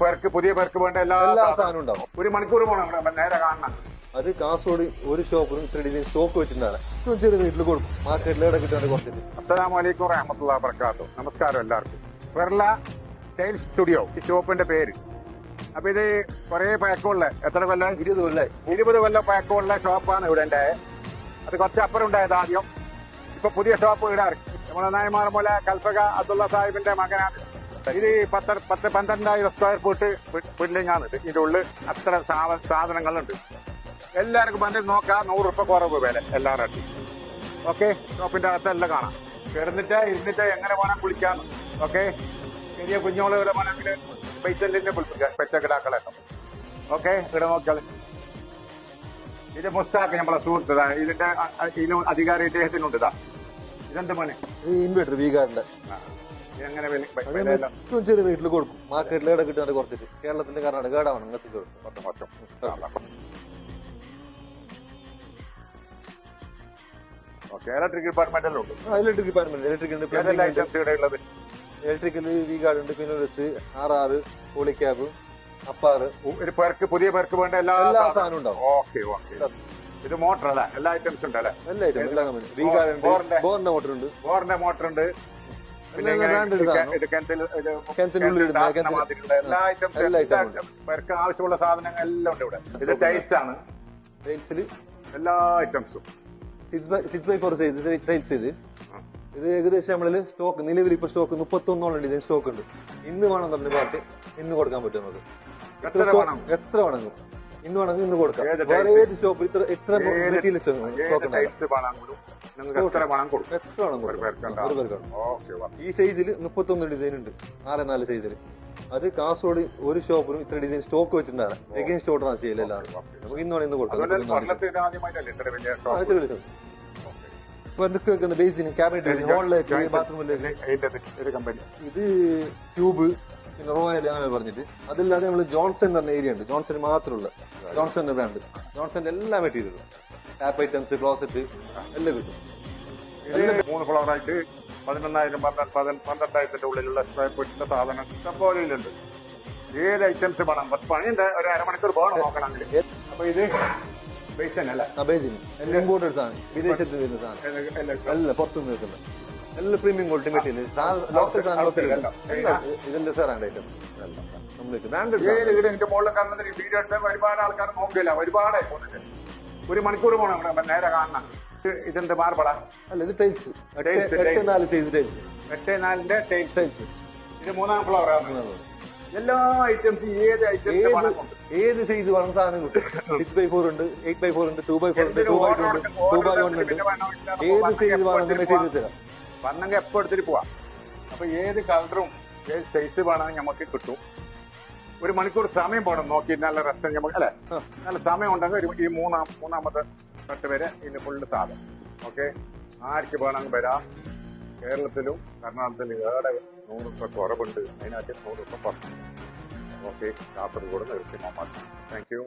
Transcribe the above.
പേർക്ക് പുതിയ പേർക്ക് വേണ്ട എല്ലാ സാധനവും ഉണ്ടാവും. ഒരു മണിക്കൂർ പോകണം നേരെ കാണണം. അത് കാസർഗോഡ് ഒരു ഷോപ്പിലും ഇത്ര ഡിസൈൻ സ്റ്റോക്ക് വെച്ചിട്ടുണ്ടാണ്. ചെറിയ വീട്ടിൽ കൊടുക്കും, മാർക്കറ്റിൽ ഇവിടെ കിട്ടാണ്ട് കുറച്ചിട്ട്. അസ്സലാമു അലൈക്കും വറഹ്മത്തുള്ളാഹി വബറകാതുഹു. നമസ്കാരം എല്ലാവർക്കും. പെർല ടൈൽ സ്റ്റുഡിയോ ഈ ഷോപ്പിന്റെ പേര്. അപ്പൊ ഇത് കുറെ പഴക്കമുള്ള എത്ര കൊല്ലം 20 കൊല്ലം പഴക്കമുള്ള ഷോപ്പാണ് ഇവിടെ ഉണ്ടായത്. അത് കുറച്ച് അപ്പുറം ഉണ്ടായത് ആദ്യം. ഇപ്പൊ പുതിയ ഷോപ്പ് ഇവിടെ ഇറക്കി. നമ്മുടെ നായമാർമൂല കൽപ്പക അബ്ദുള്ള സാഹിബിന്റെ മകനാണ്. ഇത് 12,000 സ്ക്വയർ ഫീറ്റ് ബിൽഡിംഗ് ആണ്. ഇതിന്റെ ഉള്ളിൽ അത്ര സാധനങ്ങളുണ്ട്. എല്ലാവർക്കും വന്നിട്ട് നോക്കാം. 100 രൂപ കുറവ് വില എല്ലാവരും. ഓക്കെ, ഷോപ്പിന്റെ അകത്തെല്ലാം കാണാം. ഇരുന്നിട്ട് എങ്ങനെ വേണം കുളിക്കാം. ഓക്കെ, ചെറിയ കുഞ്ഞോള് ഇവിടെ വേണമെങ്കിൽ പൈസന്റെ പെറ്റക്കിടാക്കളൊക്കെ. ഓക്കെ, ഇവിടെ നോക്കിയാൽ ഇത് മുസ്താഖ് നമ്മളെ സുഹൃത്ത്. ഇതിന്റെ അധികാരം ഇദ്ദേഹത്തിനുണ്ട്. ഇതെന്ത് മോനെ? ഇൻവെർട്ടർ വീഗാറിന്റെ എങ്ങനെ ചെറിയ വീട്ടിൽ കൊടുക്കും, മാർക്കറ്റിൽ ഇവിടെ കിട്ടാണ്ട് കുറച്ചിട്ട്. കേരളത്തിന്റെ കർണാടക കേടാണ് ഇങ്ങനത്തെ ഇലക്ട്രിക് ഡിപ്പാർട്ട്മെന്റെല്ലാം ഉണ്ട്. ഇലക്ട്രിക് ഡിപ്പാർട്ട്മെന്റ് ഇലക്ട്രിക്കൽ വീഗാർഡ് ഉണ്ട്. പിന്നെ വെച്ച് RR, പോളിക്യാബ്, അപ്പാറ്. ഒരു പേർക്ക് പുതിയ പേർക്ക് വേണ്ട എല്ലാ സാധനവും ഉണ്ടാവും. Okay okay. ഇത് മോട്ടർ അല്ലേ? എല്ലാ ഐറ്റംസ് ഉണ്ട് അല്ലേ? എല്ലാ ഐറ്റം വീഗാർഡ് ഉണ്ട്, ബോറിന്റെ മോട്ടർ ഉണ്ട്, പിന്നെ എല്ലാ ഐറ്റംസും പേർക്ക് ആവശ്യമുള്ള സാധനങ്ങൾ എല്ലാം ഉണ്ട് ഇവിടെ. ഇത് ടൈൽസ് ആണ്. ടൈൽസിൽ എല്ലാ ഐറ്റംസും 6x4 സൈസ് ടൈൽസ്. ഇത് ഏകദേശം നമ്മളിൽ സ്റ്റോക്ക് നിലവിൽ ഇപ്പൊ സ്റ്റോക്ക് 31 ഡിസൈൻ സ്റ്റോക്ക് ഉണ്ട്. ഇന്ന് വേണം പറഞ്ഞ പാട്ട് ഇന്ന് കൊടുക്കാൻ പറ്റും നമുക്ക്. എത്ര വേണമെങ്കിലും ഇന്ന് വേണമെങ്കിൽ ഇന്ന് കൊടുക്കാം. വേറെ ഏത് ഷോപ്പ് എത്ര മെറ്റീരിയൽ സ്റ്റോക്ക് ഈ സൈസിൽ 31 ഡിസൈൻ ഉണ്ട്. 6x4 സൈസിൽ. അത് കാസർഗോഡ് ഒരു ഷോപ്പിലും ഇത്ര ഡിസൈൻ സ്റ്റോക്ക് വെച്ചിട്ടുണ്ടാണ്. എഗെയിൻസ്റ്റ് ഓർഡർ ചെയ്യില്ല എല്ലാവരും. നമുക്ക് ഇന്ന് വേണമെങ്കിൽ ഇന്ന് കൊടുക്കാം. വെക്കുന്ന ബേസിന് ക്യാബിനറ്റ് ഹോളിലേക്ക് ബാത്റൂമിലേക്ക് ഇത് ട്യൂബ്, പിന്നെ റോയൽ അങ്ങനെ പറഞ്ഞിട്ട്. അതല്ലാതെ നമ്മള് ജോൺസൺ പറഞ്ഞ ഏരിയ ഉണ്ട്. ജോൺസൺ മാത്രമുള്ള ജോൺസന്റെ ബ്രാൻഡ്. ജോൺസന്റെ എല്ലാ മെറ്റീരിയലും ടാപ്പ് ഐറ്റംസ്, ക്ലോസറ്റ് എല്ലാം കിട്ടും. 3 ഫ്ലോറായിട്ട് 11,000 12,000 ഉള്ളിലുള്ള സ്ക്വയർ ഫീറ്റിന്റെ സാധനം ഇഷ്ടംപോലെയുണ്ട്. ഏത് ഐറ്റംസ് വേണം. കുറച്ച് പണിയുണ്ട്. ഒരു അരമണിക്കൂർ വേണം നോക്കണമെങ്കിൽ. അപ്പൊ ഇത് ഇമ്പോർട്ടഡ് സാധനം, വിദേശത്ത് വരുന്ന സാധനം അല്ല, പുറത്തുനിന്ന് വെക്കുന്നത് എല്ലാം പ്രീമിയം ക്വാളിറ്റി മെറ്റീരിയൽ. ലോക്കൽ സാധനം ഇതെല്ലാം സാറാണ് ഐറ്റംസ്. മുകളിൽ കാണുന്ന വീഡിയോ എടുത്ത ഒരുപാട് ആൾക്കാർ നോക്കില്ല. ഒരുപാട് ഒരു മണിക്കൂർ പോകണം നേരെ കാണണം. ഇതെന്ത് മാർബിളാ? അല്ല, ഇത് tiles. 8x4 size tiles. 8x4 tiles. ഇത് 3ാം ഫ്ലോർ ആണ്. എല്ലാ ഐറ്റംസ് ഏത് സൈസ് വേണം സാധനം കിട്ടും. 6x4 ഉണ്ട്, 8x4 ഉണ്ട്, 2x4 ഉണ്ട്, 2x2 ഉണ്ട്, 2x1 ഉണ്ട്. ഏത് സൈസ് വേണം മെറ്റീരിയൽ തരാം. വന്നെങ്കിൽ എപ്പോ എടുത്തിട്ട് പോവാം. അപ്പൊ ഏത് കളറും ഏത് സൈസ് വേണമെങ്കിൽ നമുക്ക് കിട്ടും. ഒരു മണിക്കൂർ സമയം പോകണം നോക്കി. നല്ല റെസ്റ്റ് നമുക്ക് അല്ലെ, നല്ല സമയം ഉണ്ടെങ്കിൽ ഈ മൂന്നാമത്തെ തട്ട് വരെ ഇതിന്റെ ഫുള്ള് സാധനം. ഓക്കെ, ആർക്ക് വേണമെങ്കിൽ വരാം. കേരളത്തിലും കർണാടകത്തിലും ഏറെ 100 രൂപ കുറവുണ്ട്. അതിനകത്ത് 100 രൂപ കുറച്ച്. ഓക്കെ, കാസർഗോഡ് നിർത്തി. Thank you.